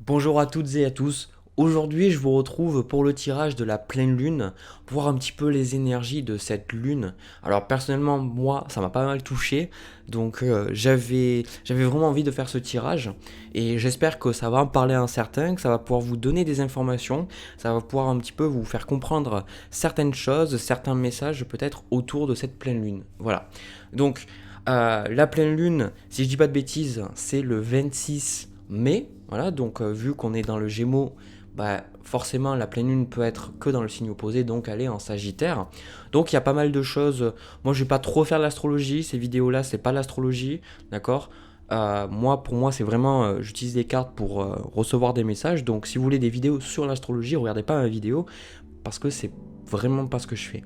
Bonjour à toutes et à tous. Aujourd'hui, je vous retrouve pour le tirage de la pleine lune, pour voir un petit peu les énergies de cette lune. Alors personnellement, moi, ça m'a pas mal touché, donc j'avais vraiment envie de faire ce tirage et j'espère que ça va en parler à un certain, que ça va pouvoir vous donner des informations, ça va pouvoir un petit peu vous faire comprendre certaines choses, certains messages peut-être autour de cette pleine lune. Voilà. Donc la pleine lune, si je dis pas de bêtises, c'est le 26 mai. Voilà, donc vu qu'on est dans le Gémeaux, bah, forcément la pleine lune peut être que dans le signe opposé, donc elle est en Sagittaire. Donc il y a pas mal de choses. Moi, je vais pas trop faire l'astrologie. Ces vidéos-là, c'est pas l'astrologie, d'accord. Moi, pour moi, c'est vraiment, j'utilise des cartes pour recevoir des messages. Donc, si vous voulez des vidéos sur l'astrologie, regardez pas ma vidéo parce que c'est vraiment pas ce que je fais.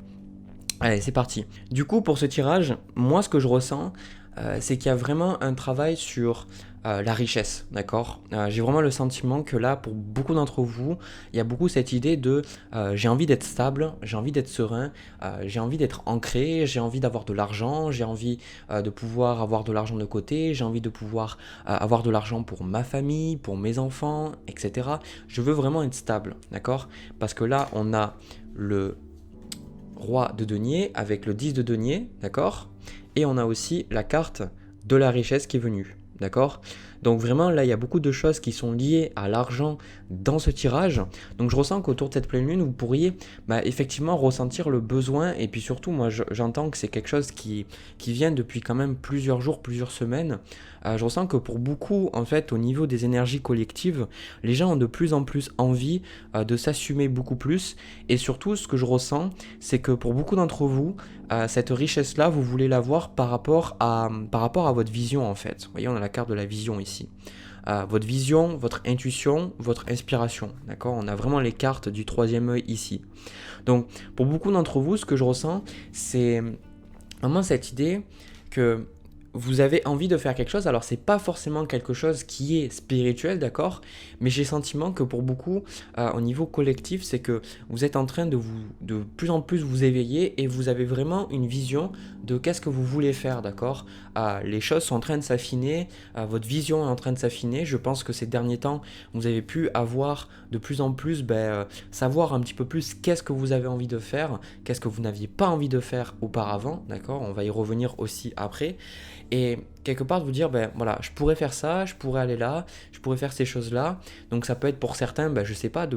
Allez, c'est parti. Du coup, pour ce tirage, moi, ce que je ressens, c'est qu'il y a vraiment un travail sur la richesse, d'accord. J'ai vraiment le sentiment que là, pour beaucoup d'entre vous, il y a beaucoup cette idée de j'ai envie d'être stable, j'ai envie d'être serein, j'ai envie d'être ancré, j'ai envie d'avoir de l'argent, j'ai envie de pouvoir avoir de l'argent de côté, j'ai envie de pouvoir avoir de l'argent pour ma famille, pour mes enfants, etc. Je veux vraiment être stable, d'accord. Parce que là, on a le roi de denier avec le 10 de denier, d'accord. Et on a aussi la carte de la richesse qui est venue, d'accord. Donc vraiment là il y a beaucoup de choses qui sont liées à l'argent dans ce tirage. Donc je ressens qu'autour de cette pleine lune vous pourriez effectivement ressentir le besoin, et puis surtout moi j'entends que c'est quelque chose qui vient depuis quand même plusieurs jours, plusieurs semaines. Je ressens que pour beaucoup en fait au niveau des énergies collectives, les gens ont de plus en plus envie de s'assumer beaucoup plus, et surtout ce que je ressens c'est que pour beaucoup d'entre vous, cette richesse-là, vous voulez l'avoir par rapport à votre vision en fait. Vous voyez, on a la carte de la vision ici. Votre vision, votre intuition, votre inspiration. D'accord. On a vraiment les cartes du troisième œil ici. Donc, pour beaucoup d'entre vous, ce que je ressens, c'est vraiment cette idée que vous avez envie de faire quelque chose. Alors c'est pas forcément quelque chose qui est spirituel, d'accord, mais j'ai le sentiment que pour beaucoup, au niveau collectif, c'est que vous êtes en train de plus en plus vous éveiller, et vous avez vraiment une vision de qu'est-ce que vous voulez faire, d'accord. Les choses sont en train de s'affiner, votre vision est en train de s'affiner. Je pense que ces derniers temps, vous avez pu avoir de plus en plus, savoir un petit peu plus qu'est-ce que vous avez envie de faire, qu'est-ce que vous n'aviez pas envie de faire auparavant, d'accord. On va y revenir aussi après. Et quelque part de vous dire, ben voilà, je pourrais faire ça, je pourrais aller là, je pourrais faire ces choses-là. Donc ça peut être pour certains, ben, je sais pas,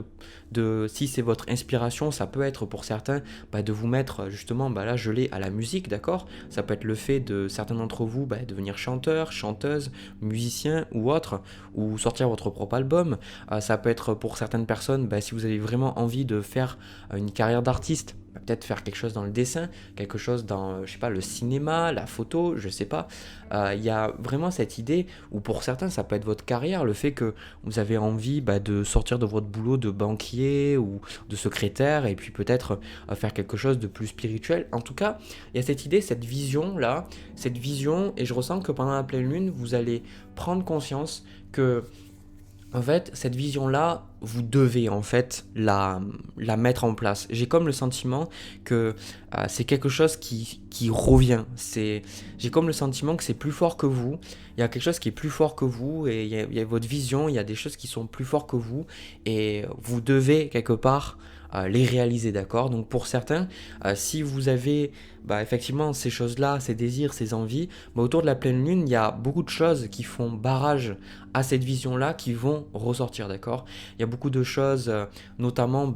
si c'est votre inspiration, ça peut être pour certains de vous mettre justement, là je l'ai, à la musique, d'accord. Ça peut être le fait de certains d'entre vous devenir chanteur, chanteuse, musicien ou autre, ou sortir votre propre album. Ça peut être pour certaines personnes, si vous avez vraiment envie de faire une carrière d'artiste, peut-être faire quelque chose dans le dessin, quelque chose dans, je sais pas, le cinéma, la photo, je sais pas. Il y a vraiment cette idée où pour certains ça peut être votre carrière, le fait que vous avez envie de sortir de votre boulot de banquier ou de secrétaire, et puis peut-être faire quelque chose de plus spirituel. En tout cas, il y a cette idée, cette vision là, cette vision, et je ressens que pendant la pleine lune, vous allez prendre conscience que en fait, cette vision-là, vous devez en fait la mettre en place. J'ai comme le sentiment que c'est quelque chose qui revient. J'ai comme le sentiment que c'est plus fort que vous. Il y a quelque chose qui est plus fort que vous, et il y a votre vision, il y a des choses qui sont plus fortes que vous, et vous devez quelque part les réaliser, d'accord. Donc pour certains, si vous avez effectivement ces choses-là, ces désirs, ces envies, autour de la pleine lune, il y a beaucoup de choses qui font barrage à cette vision-là, qui vont ressortir, d'accord. Il y a beaucoup de choses, notamment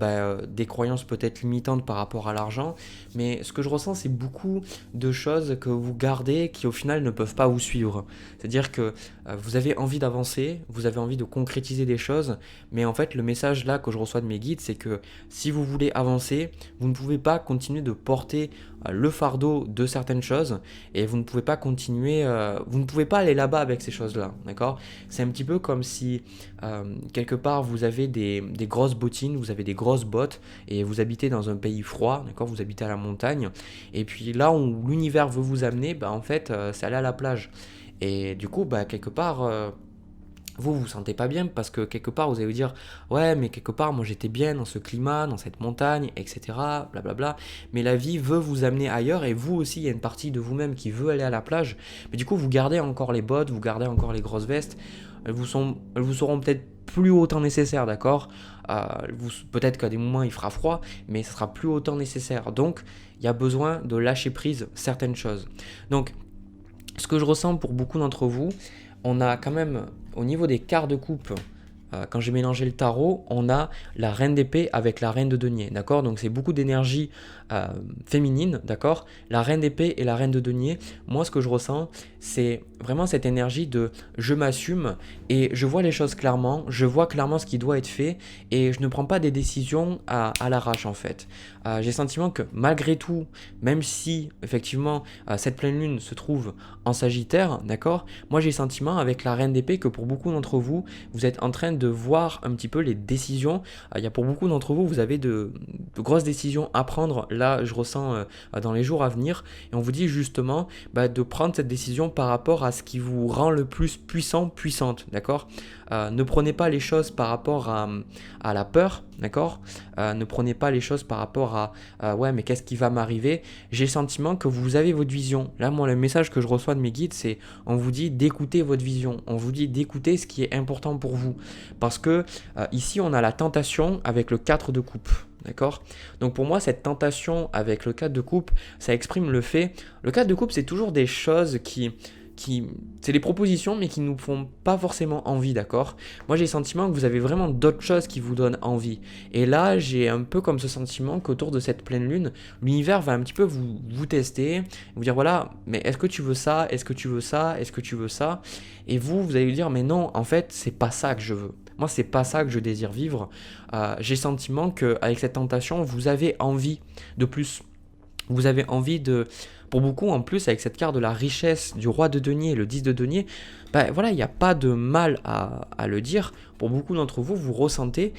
des croyances peut-être limitantes par rapport à l'argent, mais ce que je ressens, c'est beaucoup de choses que vous gardez qui au final ne peuvent pas vous suivre. C'est-à-dire que vous avez envie d'avancer, vous avez envie de concrétiser des choses, mais en fait le message là que je reçois de mes guides, c'est que si vous voulez avancer, vous ne pouvez pas continuer de porter le fardeau de certaines choses, et vous ne pouvez pas continuer, vous ne pouvez pas aller là-bas avec ces choses-là, d'accord. C'est un petit peu comme si quelque part vous avez des grosses bottines, vous avez des grosses bottes, et vous habitez dans un pays froid, d'accord, vous habitez à la montagne, et puis là où l'univers veut vous amener, en fait c'est aller à la plage. Et du coup, quelque part, vous vous sentez pas bien, parce que quelque part vous allez vous dire ouais, mais quelque part moi j'étais bien dans ce climat, dans cette montagne, etc., blablabla. Mais la vie veut vous amener ailleurs, et vous aussi il y a une partie de vous-même qui veut aller à la plage, mais du coup vous gardez encore les bottes, vous gardez encore les grosses vestes. Elles vous seront peut-être plus autant nécessaire, d'accord. Peut-être qu'à des moments il fera froid, mais ça sera plus autant nécessaire. Donc il y a besoin de lâcher prise certaines choses. Donc ce que je ressens pour beaucoup d'entre vous, on a quand même au niveau des quarts de coupe, quand j'ai mélangé le tarot, on a la reine d'épée avec la reine de denier, d'accord. Donc c'est beaucoup d'énergie féminine, d'accord. La reine d'épée et la reine de denier, moi ce que je ressens, c'est vraiment cette énergie de je m'assume et je vois les choses clairement, je vois clairement ce qui doit être fait et je ne prends pas des décisions à l'arrache en fait. J'ai le sentiment que malgré tout, même si effectivement cette pleine lune se trouve en Sagittaire, d'accord, moi j'ai le sentiment avec la reine d'épée que pour beaucoup d'entre vous, vous êtes en train de voir un petit peu les décisions. Il y a pour beaucoup d'entre vous, vous avez de grosses décisions à prendre. Là, je ressens dans les jours à venir. Et on vous dit justement de prendre cette décision par rapport à ce qui vous rend le plus puissant, puissante. D'accord. Ne prenez pas les choses par rapport à la peur. D'accord. Ne prenez pas les choses par rapport à ouais, mais qu'est-ce qui va m'arriver. J'ai le sentiment que vous avez votre vision. Là, moi, le message que je reçois de mes guides, c'est on vous dit d'écouter votre vision. On vous dit d'écouter ce qui est important pour vous. Parce que ici, on a la tentation avec le 4 de coupe. D'accord. Donc pour moi, cette tentation avec le 4 de coupe, ça exprime le fait. Le 4 de coupe, c'est toujours des choses qui c'est des propositions mais qui ne nous font pas forcément envie, d'accord. Moi j'ai le sentiment que vous avez vraiment d'autres choses qui vous donnent envie. Et là j'ai un peu comme ce sentiment qu'autour de cette pleine lune, l'univers va un petit peu vous tester, vous dire voilà, mais est-ce que tu veux ça, est-ce que tu veux ça, est-ce que tu veux ça. Et vous allez lui dire mais non, en fait c'est pas ça que je veux. Moi, c'est pas ça que je désire vivre. J'ai le sentiment qu'avec cette tentation, vous avez envie de plus. Vous avez envie de... Pour beaucoup, en plus, avec cette carte de la richesse du roi de denier et le 10 de denier, voilà, il n'y a pas de mal à le dire. Pour beaucoup d'entre vous, vous ressentez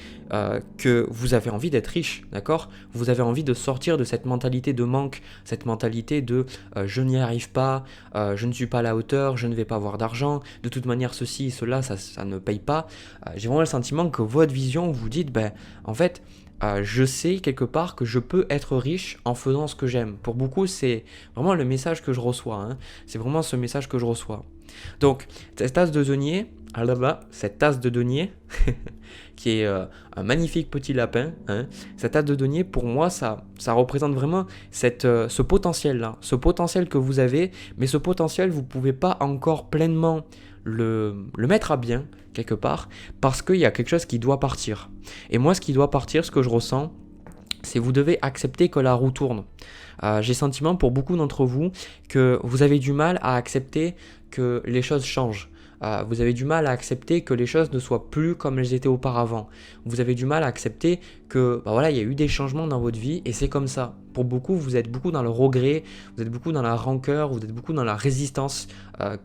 que vous avez envie d'être riche, d'accord. Vous avez envie de sortir de cette mentalité de manque, cette mentalité de je n'y arrive pas, je ne suis pas à la hauteur, je ne vais pas avoir d'argent, de toute manière ceci, cela, ça ne paye pas. J'ai vraiment le sentiment que votre vision, vous dites, en fait... je sais quelque part que je peux être riche en faisant ce que j'aime. Pour beaucoup, c'est vraiment le message que je reçois. Hein. C'est vraiment ce message que je reçois. Donc, cette tasse de denier, cette tasse de denier, qui est un magnifique petit lapin, hein, cette tasse de denier, pour moi, ça représente vraiment ce potentiel-là, ce potentiel que vous avez, mais ce potentiel, vous ne pouvez pas encore pleinement le mettre à bien, quelque part, parce qu'il y a quelque chose qui doit partir. Et moi, ce qui doit partir, ce que je ressens, c'est vous devez accepter que la roue tourne. J'ai le sentiment pour beaucoup d'entre vous que vous avez du mal à accepter que les choses changent. Vous avez du mal à accepter que les choses ne soient plus comme elles étaient auparavant. Vous avez du mal à accepter que voilà, il y a eu des changements dans votre vie et c'est comme ça. Pour beaucoup, vous êtes beaucoup dans le regret, vous êtes beaucoup dans la rancœur, vous êtes beaucoup dans la résistance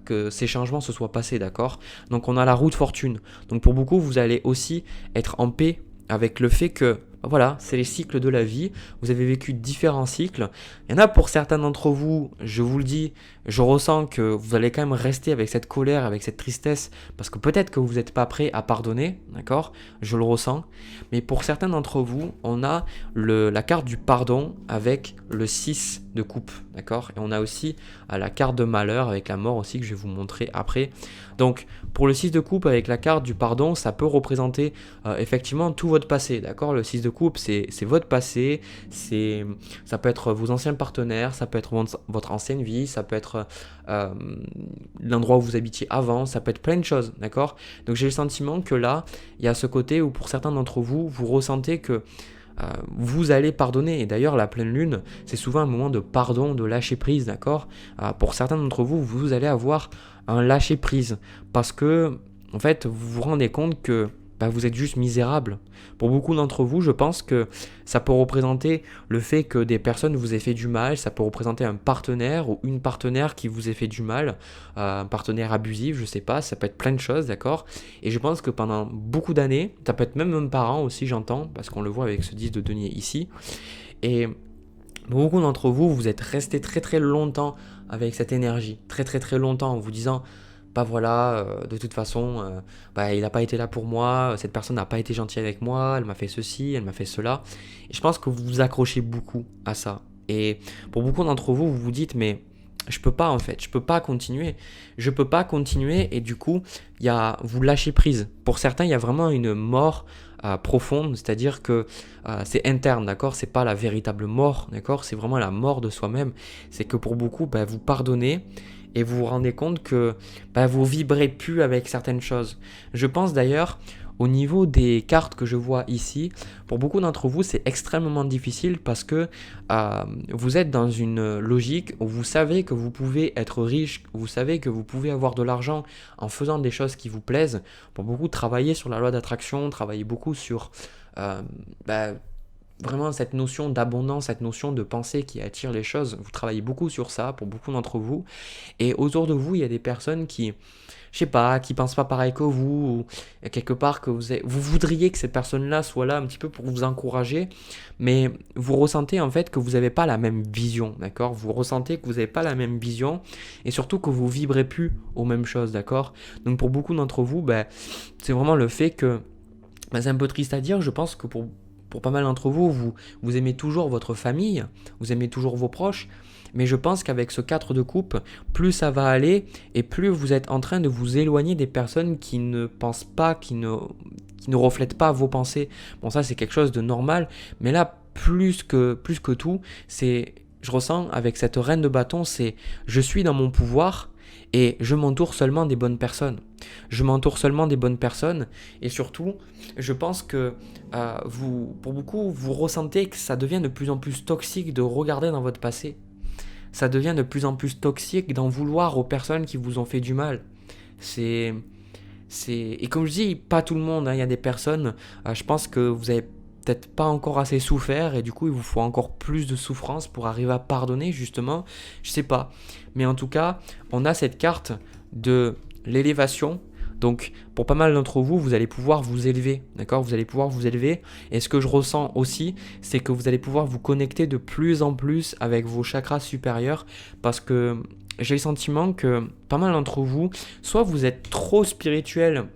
que ces changements se soient passés, d'accord. Donc on a la roue de fortune. Donc pour beaucoup, vous allez aussi être en paix avec le fait que voilà, c'est les cycles de la vie. Vous avez vécu différents cycles. Il y en a pour certains d'entre vous, je vous le dis, je ressens que vous allez quand même rester avec cette colère, avec cette tristesse, parce que peut-être que vous n'êtes pas prêt à pardonner, d'accord? Je le ressens. Mais pour certains d'entre vous, on a la carte du pardon avec le 6 de coupe, d'accord? Et on a aussi la carte de malheur avec la mort aussi que je vais vous montrer après. Donc, pour le 6 de coupe avec la carte du pardon, ça peut représenter effectivement tout votre passé, d'accord? Le 6 de coupe, c'est votre passé, ça peut être vos anciens partenaires, ça peut être votre ancienne vie, ça peut être l'endroit où vous habitiez avant, ça peut être plein de choses, d'accord? Donc j'ai le sentiment que là, il y a ce côté où pour certains d'entre vous, vous ressentez que vous allez pardonner. Et d'ailleurs, la pleine lune, c'est souvent un moment de pardon, de lâcher prise, d'accord? Pour certains d'entre vous, vous allez avoir un lâcher prise parce que, en fait, vous vous rendez compte que vous êtes juste misérable. Pour beaucoup d'entre vous, je pense que ça peut représenter le fait que des personnes vous aient fait du mal, ça peut représenter un partenaire ou une partenaire qui vous ait fait du mal, un partenaire abusif, je sais pas, ça peut être plein de choses, d'accord? Et je pense que pendant beaucoup d'années, ça peut être même un parent aussi, j'entends, parce qu'on le voit avec ce 10 de denier ici, et beaucoup d'entre vous, vous êtes restés très très longtemps avec cette énergie, très très très longtemps en vous disant voilà, de toute façon, il n'a pas été là pour moi, cette personne n'a pas été gentille avec moi, elle m'a fait ceci, elle m'a fait cela. Et je pense que vous vous accrochez beaucoup à ça. Et pour beaucoup d'entre vous, vous vous dites, mais je peux pas en fait, je peux pas continuer. Je peux pas continuer et du coup, vous lâchez prise. Pour certains, il y a vraiment une mort profonde, c'est-à-dire que c'est interne, d'accord? C'est pas la véritable mort, d'accord? C'est vraiment la mort de soi-même. C'est que pour beaucoup, vous pardonnez et vous vous rendez compte que vous vibrez plus avec certaines choses. Je pense d'ailleurs au niveau des cartes que je vois ici, pour beaucoup d'entre vous, c'est extrêmement difficile parce que vous êtes dans une logique où vous savez que vous pouvez être riche, vous savez que vous pouvez avoir de l'argent en faisant des choses qui vous plaisent. Pour beaucoup, travailler sur la loi d'attraction, travailler beaucoup sur euh, bah, vraiment cette notion d'abondance, cette notion de pensée qui attire les choses. Vous travaillez beaucoup sur ça pour beaucoup d'entre vous. Et autour de vous, il y a des personnes qui, je sais pas, qui pensent pas pareil que vous, ou quelque part que vous voudriez que ces personnes-là soient là un petit peu pour vous encourager, mais vous ressentez en fait que vous n'avez pas la même vision, d'accord? Vous ressentez que vous n'avez pas la même vision et surtout que vous vibrez plus aux mêmes choses, d'accord? Donc pour beaucoup d'entre vous, c'est vraiment le fait que, c'est un peu triste à dire, je pense que pour pas mal d'entre vous, vous aimez toujours votre famille, vous aimez toujours vos proches, mais je pense qu'avec ce 4 de coupe, plus ça va aller et plus vous êtes en train de vous éloigner des personnes qui ne pensent pas, qui ne reflètent pas vos pensées. Bon, ça c'est quelque chose de normal, mais là, plus que tout, je ressens avec cette reine de bâton, c'est je suis dans mon pouvoir et je m'entoure seulement des bonnes personnes. Je m'entoure seulement des bonnes personnes et surtout, je pense que pour beaucoup, vous ressentez que ça devient de plus en plus toxique de regarder dans votre passé. Ça devient de plus en plus toxique d'en vouloir aux personnes qui vous ont fait du mal. Et comme je dis, pas tout le monde, hein, il y a des personnes, je pense que vous avez peut-être pas encore assez souffert et du coup il vous faut encore plus de souffrance pour arriver à pardonner justement, je sais pas. Mais en tout cas, on a cette carte de l'élévation. Donc pour pas mal d'entre vous, vous allez pouvoir vous élever, d'accord? Vous allez pouvoir vous élever. Et ce que je ressens aussi, c'est que vous allez pouvoir vous connecter de plus en plus avec vos chakras supérieurs parce que j'ai le sentiment que pas mal d'entre vous, soit vous êtes trop spirituel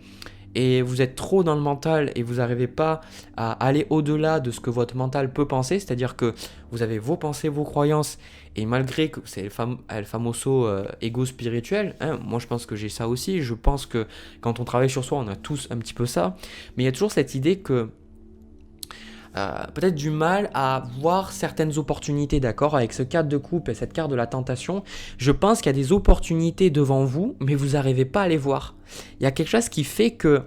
et vous êtes trop dans le mental et vous n'arrivez pas à aller au-delà de ce que votre mental peut penser, c'est-à-dire que vous avez vos pensées, vos croyances, et malgré que c'est le famoso ego spirituel, hein, moi je pense que j'ai ça aussi, je pense que quand on travaille sur soi, on a tous un petit peu ça, mais il y a toujours cette idée que peut-être du mal à voir certaines opportunités, d'accord? Avec ce 4 de coupe et cette carte de la tentation, je pense qu'il y a des opportunités devant vous, mais vous n'arrivez pas à les voir. Il y a quelque chose qui fait que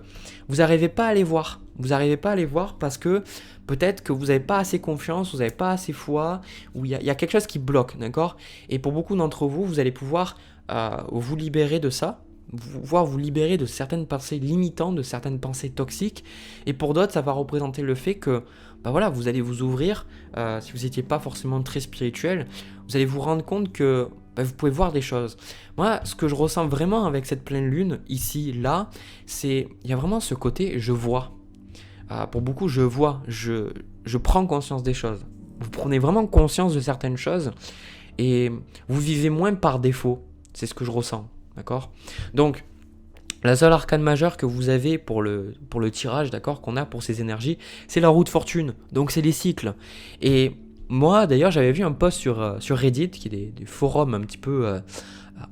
vous n'arrivez pas à les voir. Vous n'arrivez pas à les voir parce que peut-être que vous n'avez pas assez confiance, vous n'avez pas assez foi, ou il y a quelque chose qui bloque, d'accord? Et pour beaucoup d'entre vous, vous allez pouvoir vous libérer de ça, vous libérer de certaines pensées limitantes, de certaines pensées toxiques. Et pour d'autres, ça va représenter le fait que voilà, vous allez vous ouvrir, si vous n'étiez pas forcément très spirituel, vous allez vous rendre compte que vous pouvez voir des choses. Moi, ce que je ressens vraiment avec cette pleine lune, ici, là, il y a vraiment ce côté je vois. Pour beaucoup, je vois, je prends conscience des choses. Vous prenez vraiment conscience de certaines choses et vous vivez moins par défaut. C'est ce que je ressens, d'accord? Donc, la seule arcane majeure que vous avez pour le tirage, d'accord, qu'on a pour ces énergies, c'est la roue de fortune. Donc c'est les cycles. Et moi, d'ailleurs, j'avais vu un post sur Reddit, qui est des forums un petit peu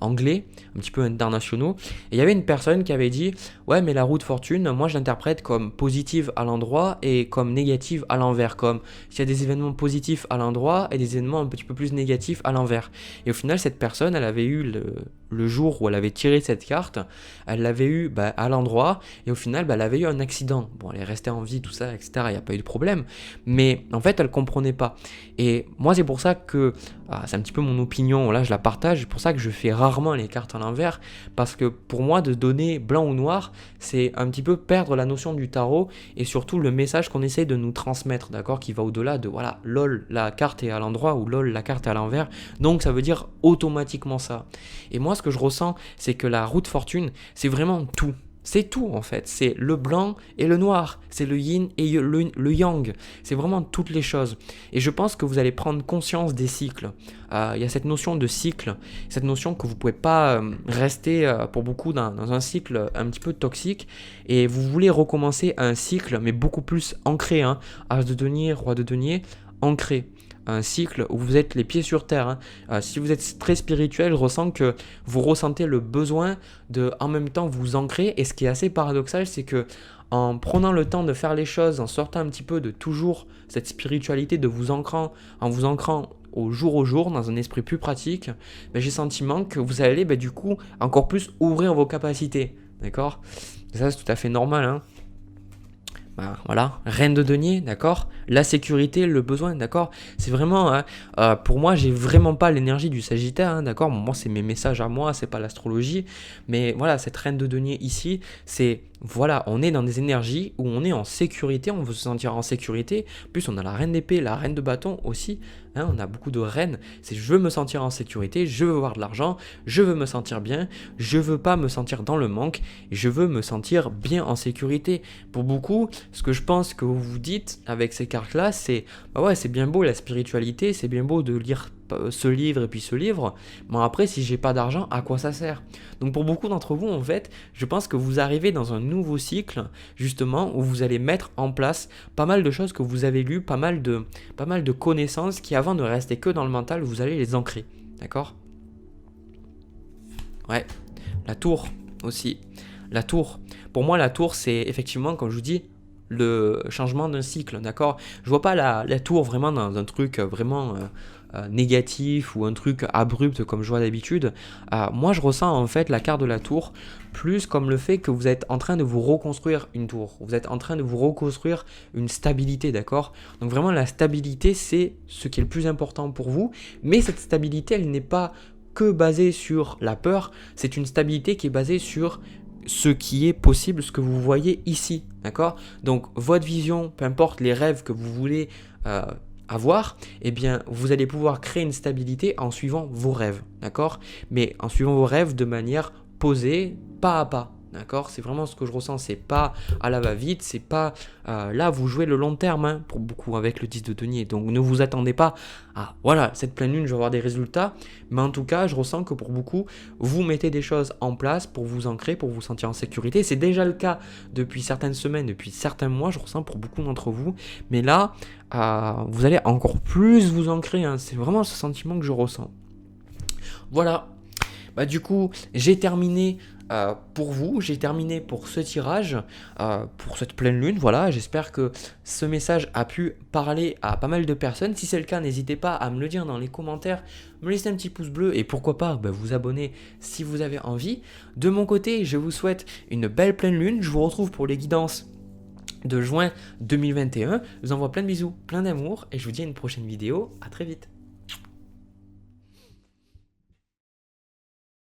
anglais, un petit peu internationaux. Et il y avait une personne qui avait dit « Ouais, mais la roue de fortune, moi je l'interprète comme positive à l'endroit et comme négative à l'envers. Comme s'il y a des événements positifs à l'endroit et des événements un petit peu plus négatifs à l'envers. » Et au final, cette personne, elle avait eu le jour où elle avait tiré cette carte, elle l'avait eu à l'endroit et au final, elle avait eu un accident. Bon, elle est restée en vie, tout ça, etc. Il n'y a pas eu de problème. Mais en fait, elle ne comprenait pas. Et moi, c'est pour ça que, c'est un petit peu mon opinion, là je la partage, c'est pour ça que je fais rarement les cartes à l'envers, parce que pour moi, de donner blanc ou noir, c'est un petit peu perdre la notion du tarot et surtout le message qu'on essaye de nous transmettre, d'accord, qui va au-delà de, voilà, lol, la carte est à l'endroit ou lol, la carte est à l'envers, donc ça veut dire automatiquement ça. Et moi, ce que je ressens, c'est que la roue de fortune, c'est vraiment tout. C'est tout en fait, c'est le blanc et le noir, c'est le yin et le yang, c'est vraiment toutes les choses. Et je pense que vous allez prendre conscience des cycles. Il y a cette notion de cycle, cette notion que vous ne pouvez pas rester pour beaucoup dans un cycle un petit peu toxique et vous voulez recommencer un cycle mais beaucoup plus ancré, hein, as de denier, roi de denier, ancré. un cycle où vous êtes les pieds sur terre, hein. Si vous êtes très spirituel, je ressens que vous ressentez le besoin de en même temps vous ancrer. Et ce qui est assez paradoxal, c'est que en prenant le temps de faire les choses, en sortant un petit peu de toujours cette spiritualité, de vous ankrant, en vous ancrant au jour, dans un esprit plus pratique, ben, j'ai le sentiment que vous allez du coup encore plus ouvrir vos capacités. D'accord? Ça, c'est tout à fait normal, hein. Voilà, reine de denier, d'accord. La sécurité, le besoin, d'accord. C'est vraiment, hein, pour moi, j'ai vraiment pas l'énergie du Sagittaire, hein, d'accord. Moi, c'est mes messages à moi, c'est pas l'astrologie. Mais voilà, cette reine de denier ici, c'est, voilà, on est dans des énergies où on est en sécurité, on veut se sentir en sécurité. En plus, on a la reine d'épée, la reine de bâton aussi, hein, on a beaucoup de reines. C'est je veux me sentir en sécurité, je veux avoir de l'argent, je veux me sentir bien, je veux pas me sentir dans le manque, je veux me sentir bien en sécurité. Pour beaucoup, ce que je pense que vous vous dites avec ces cartes-là, c'est bah ouais, c'est bien beau la spiritualité, c'est bien beau de lire ce livre et puis ce livre, mais après, si j'ai pas d'argent, à quoi ça sert? Donc pour beaucoup d'entre vous, en fait, je pense que vous arrivez dans un nouveau cycle, justement, où vous allez mettre en place pas mal de choses que vous avez lues, pas mal de connaissances qui avant ne restaient que dans le mental, vous allez les ancrer, d'accord? Ouais, la tour aussi. La tour. Pour moi, la tour, c'est effectivement, comme je vous dis, le changement d'un cycle, d'accord? Je vois pas la tour vraiment dans un truc vraiment négatif ou un truc abrupt comme je vois d'habitude. Moi, je ressens en fait la carte de la tour plus comme le fait que vous êtes en train de vous reconstruire une tour. Vous êtes en train de vous reconstruire une stabilité, d'accord? Donc vraiment, la stabilité, c'est ce qui est le plus important pour vous. Mais cette stabilité, elle n'est pas que basée sur la peur. C'est une stabilité qui est basée sur ce qui est possible, ce que vous voyez ici, d'accord? Donc votre vision, peu importe les rêves que vous voulez avoir, eh bien vous allez pouvoir créer une stabilité en suivant vos rêves, d'accord? Mais en suivant vos rêves de manière posée, pas à pas. D'accord, c'est vraiment ce que je ressens, c'est pas à la va-vite, c'est pas là vous jouez le long terme, hein, pour beaucoup avec le 10 de denier, donc ne vous attendez pas à voilà, cette pleine lune je vais avoir des résultats, mais en tout cas je ressens que pour beaucoup vous mettez des choses en place pour vous ancrer, pour vous sentir en sécurité, c'est déjà le cas depuis certaines semaines, depuis certains mois, je ressens pour beaucoup d'entre vous, mais là vous allez encore plus vous ancrer, hein, c'est vraiment ce sentiment que je ressens. Voilà, bah du coup j'ai terminé pour vous, j'ai terminé pour ce tirage, pour cette pleine lune, voilà, j'espère que ce message a pu parler à pas mal de personnes. Si c'est le cas, n'hésitez pas à me le dire dans les commentaires, me laisser un petit pouce bleu et pourquoi pas vous abonner si vous avez envie. De mon côté, je vous souhaite une belle pleine lune, je vous retrouve pour les guidances de juin 2021, je vous envoie plein de bisous, plein d'amour et je vous dis à une prochaine vidéo, à très vite.